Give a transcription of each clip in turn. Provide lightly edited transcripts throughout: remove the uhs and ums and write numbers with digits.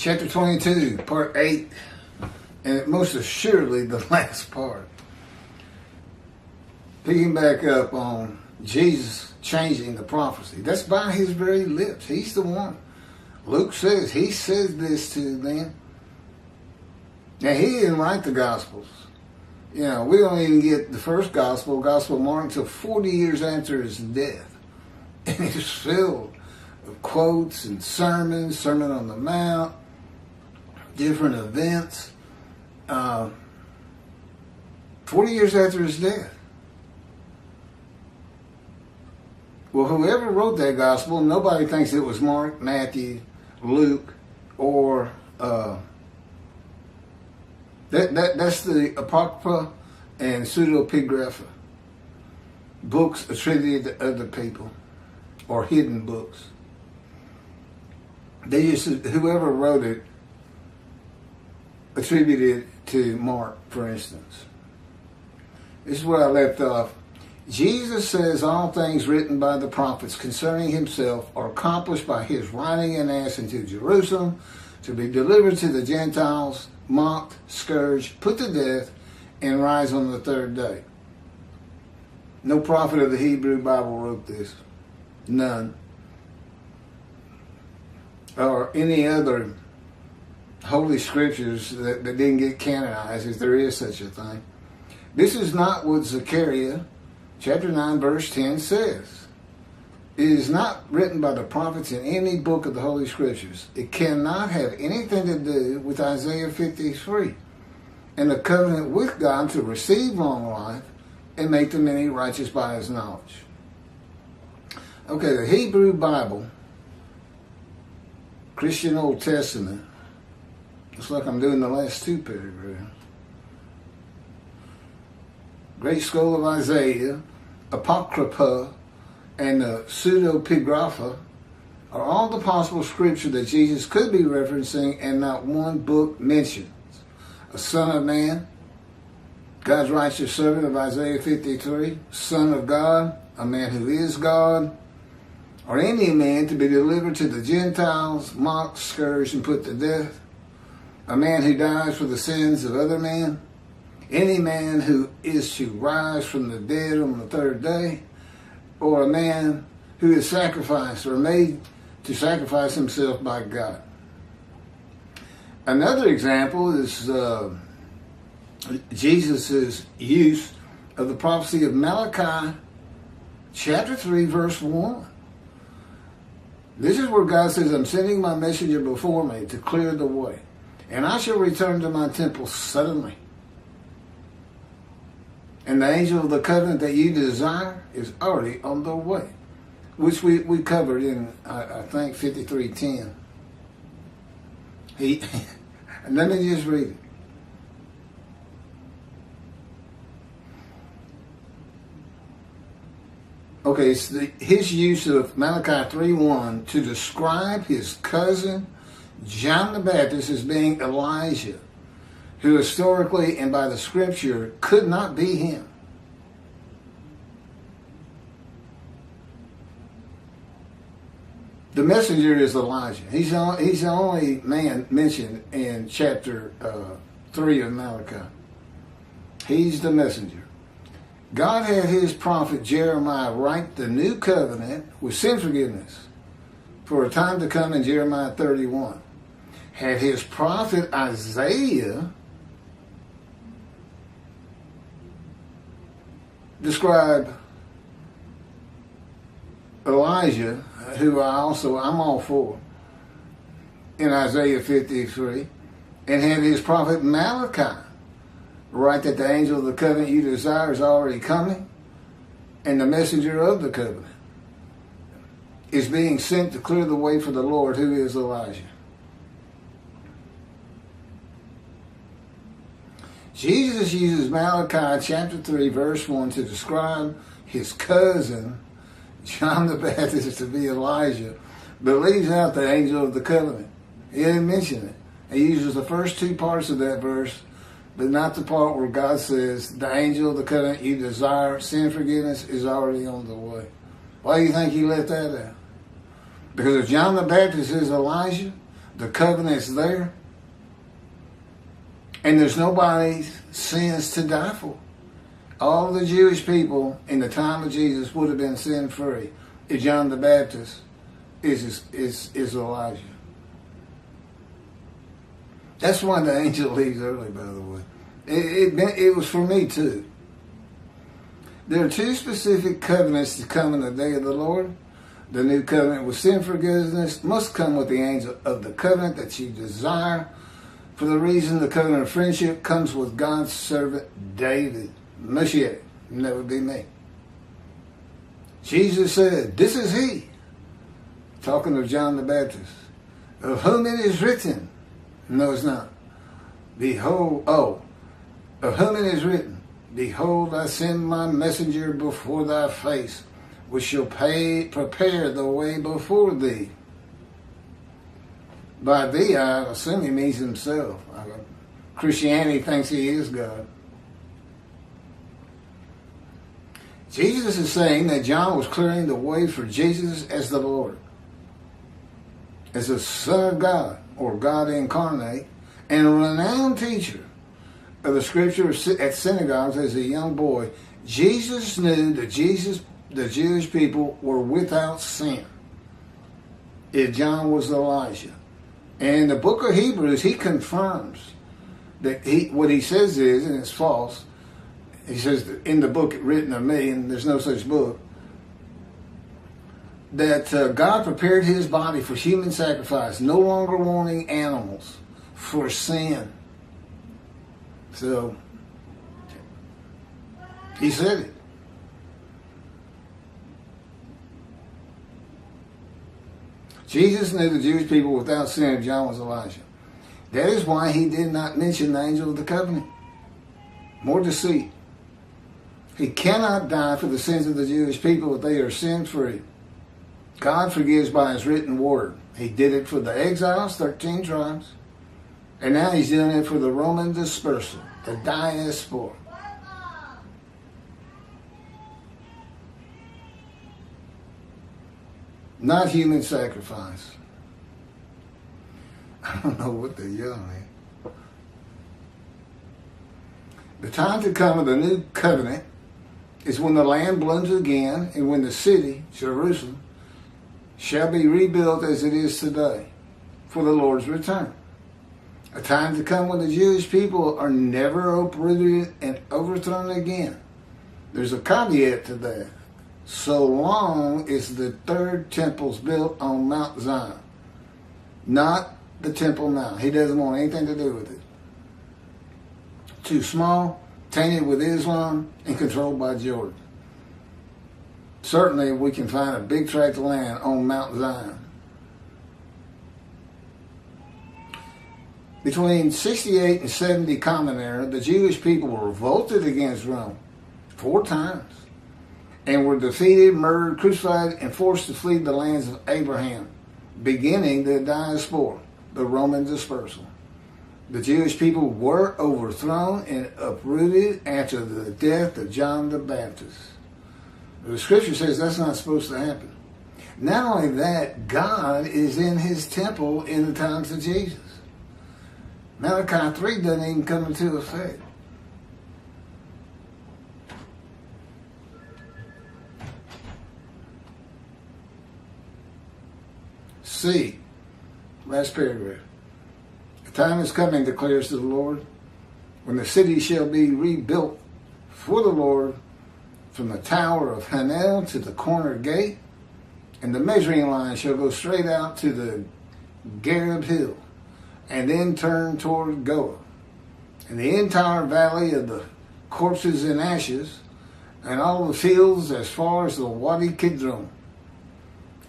chapter 22, part 8, and most assuredly the last part. Picking back up on Jesus changing the prophecy. That's by his very lips. He's the one. Luke says, he says this to them. Now, he didn't write the Gospels. You know, we don't even get the first Gospel of Mark, until 40 years after his death. And it's filled with quotes and sermons, Sermon on the Mount, different events. 40 years after his death. Well, whoever wrote that gospel, nobody thinks it was Mark, Matthew, Luke, or that's the Apocrypha and Pseudepigrapha, books attributed to other people or hidden books. They just, whoever wrote it, attributed it to Mark, for instance. This is where I left off. Jesus says all things written by the prophets concerning himself are accomplished by his riding an ass into Jerusalem to be delivered to the Gentiles, mocked, scourged, put to death, and rise on the third day. No prophet of the Hebrew Bible wrote this. None. Or any other holy scriptures that didn't get canonized, if there is such a thing. This is not what Zechariah chapter 9 verse 10 says. It is not written by the prophets in any book of the Holy Scriptures. It cannot have anything to do with Isaiah 53 and the covenant with God to receive long life and make the many righteous by his knowledge. Okay, the Hebrew Bible, Christian Old Testament, looks like I'm doing the last two paragraphs. Great Scroll of Isaiah, Apocrypha, and the Pseudepigrapha are all the possible scripture that Jesus could be referencing, and not one book mentions a son of man, God's righteous servant of Isaiah 53, son of God, a man who is God, or any man to be delivered to the Gentiles, mocked, scourged, and put to death, a man who dies for the sins of other men, any man who is to rise from the dead on the third day, or a man who is sacrificed or made to sacrifice himself by God. Another example is Jesus' use of the prophecy of Malachi chapter 3 verse 1. This is where God says, I'm sending my messenger before me to clear the way, and I shall return to my temple suddenly. And the angel of the covenant that you desire is already on the way, which we covered in, I think, 53:10. And let me just read it. Okay, it's his use of Malachi 3:1 to describe his cousin John the Baptist as being Elijah, who historically and by the scripture could not be him. The messenger is Elijah. He's the only man mentioned in chapter 3 of Malachi. He's the messenger. God had his prophet Jeremiah write the new covenant with sin forgiveness for a time to come in Jeremiah 31. Had his prophet Isaiah describe Elijah, who I'm all for, in Isaiah 53, and had his prophet Malachi write that the angel of the covenant you desire is already coming, and the messenger of the covenant is being sent to clear the way for the Lord, who is Elijah. Jesus uses Malachi chapter 3 verse 1 to describe his cousin John the Baptist to be Elijah, but leaves out the angel of the covenant. He didn't mention it. He uses the first two parts of that verse, but not the part where God says the angel of the covenant you desire, sin forgiveness, is already on the way. Why do you think he left that out? Because if John the Baptist is Elijah, The covenant's there. And there's nobody's sins to die for. All the Jewish people in the time of Jesus would have been sin-free if John the Baptist is Elijah. That's why the angel leaves early, by the way. It was for me too. There are two specific covenants to come in the day of the Lord. The new covenant with sin forgiveness must come with the angel of the covenant that you desire. For the reason the covenant of friendship comes with God's servant David. Moshiach, never be me. Jesus said, this is he, talking of John the Baptist, of whom it is written. No, it's not. Behold, of whom it is written, behold, I send my messenger before thy face, which shall prepare the way before thee. By thee, I assume he means himself. Christianity thinks he is God. Jesus is saying that John was clearing the way for Jesus as the Lord, as the Son of God, or God incarnate, and a renowned teacher of the Scripture at synagogues as a young boy. Jesus knew that the Jewish people were without sin if John was Elijah. And in the book of Hebrews, he confirms that what he says is, and it's false, he says in the book written of me, and there's no such book, that God prepared his body for human sacrifice, no longer wanting animals for sin. So, he said it. Jesus knew the Jewish people without sin if John was Elijah. That is why he did not mention the angel of the covenant. More deceit. He cannot die for the sins of the Jewish people if they are sin-free. God forgives by his written word. He did it for the exiles, 13 tribes. And now he's doing it for the Roman dispersal, the diaspora. Not human sacrifice. I don't know what they're yelling at. The time to come of the new covenant is when the land blooms again and when the city, Jerusalem, shall be rebuilt as it is today for the Lord's return. A time to come when the Jewish people are never uprooted and overthrown again. There's a caveat to that. So long as the third temple's built on Mount Zion, not the Temple Mount. He doesn't want anything to do with it. Too small, tainted with Islam, and controlled by Jordan. Certainly we can find a big tract of land on Mount Zion. Between 68 and 70 Common Era, the Jewish people were revolted against Rome 4 times and were defeated, murdered, crucified, and forced to flee the lands of Abraham, beginning the diaspora, the Roman dispersal. The Jewish people were overthrown and uprooted after the death of John the Baptist. The Scripture says that's not supposed to happen. Not only that, God is in his temple in the times of Jesus. Malachi 3 doesn't even come into effect. C, last paragraph. The time is coming, declares the Lord, when the city shall be rebuilt for the Lord from the tower of Hanel to the corner gate, and the measuring line shall go straight out to the Gareb hill, and then turn toward Goa, and the entire valley of the corpses and ashes, and all the fields as far as the Wadi Kidron,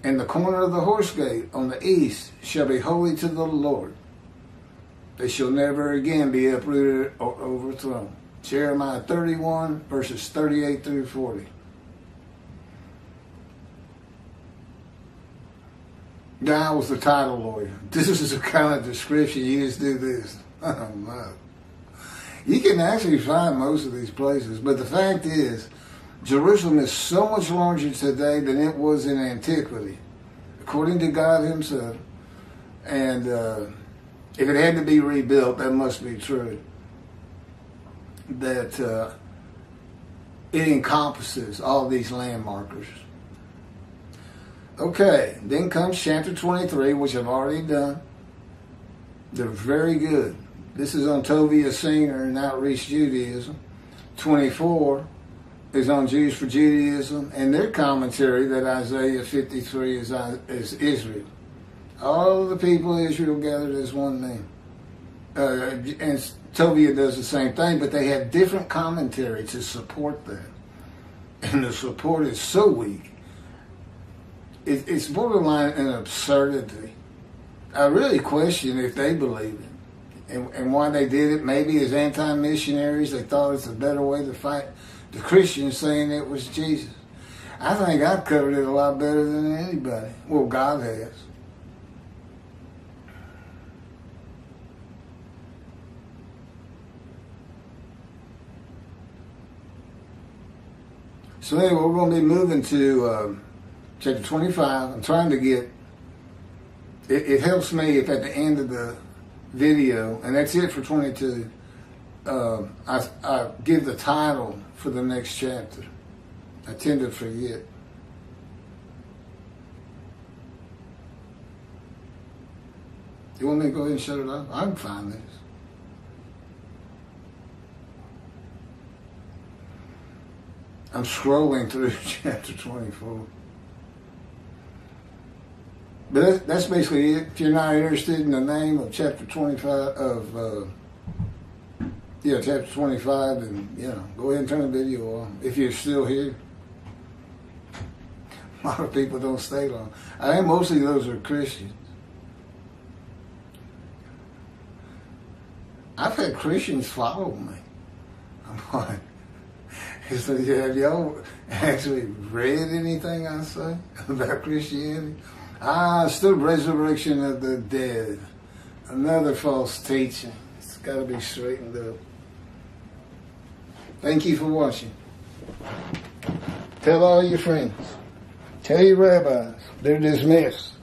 and the corner of the horse gate on the east shall be holy to the Lord. They shall never again be uprooted or overthrown. Jeremiah 31, verses 38 through 40. Guy was the title lawyer. This is the kind of description. You just do this. Oh, no. You can actually find most of these places, but the fact is, Jerusalem is so much larger today than it was in antiquity, according to God himself. And if it had to be rebuilt, that must be true. That it encompasses all these landmarkers. Okay, then comes chapter 23, which I've already done. They're very good. This is on Tovia Singer and Outreach Judaism. 24 is on Jews for Judaism, and their commentary that Isaiah 53 is Israel. All the people of Israel gathered as one name. And Tovia does the same thing, but they have different commentary to support that. And the support is so weak. It's borderline an absurdity. I really question if they believe it and why they did it. Maybe as anti-missionaries, they thought it's a better way to fight the Christians, saying it was Jesus. I think I've covered it a lot better than anybody. Well, God has. So anyway, we're going to be moving to chapter 25. I'm trying to get, it helps me if at the end of the video, and that's it for 22, I give the title for the next chapter. I tend to forget. You want me to go ahead and shut it off? I can find this. I'm scrolling through chapter 24. But that's basically it. If you're not interested in the name of chapter 25 chapter 25, and go ahead and turn the video on if you're still here. A lot of people don't stay long. I think mostly those are Christians. I've had Christians follow me. I'm like, so have y'all actually read anything I say about Christianity? It's the resurrection of the dead. Another false teaching. It's got to be straightened up. Thank you for watching. Tell all your friends. Tell your rabbis. They're dismissed.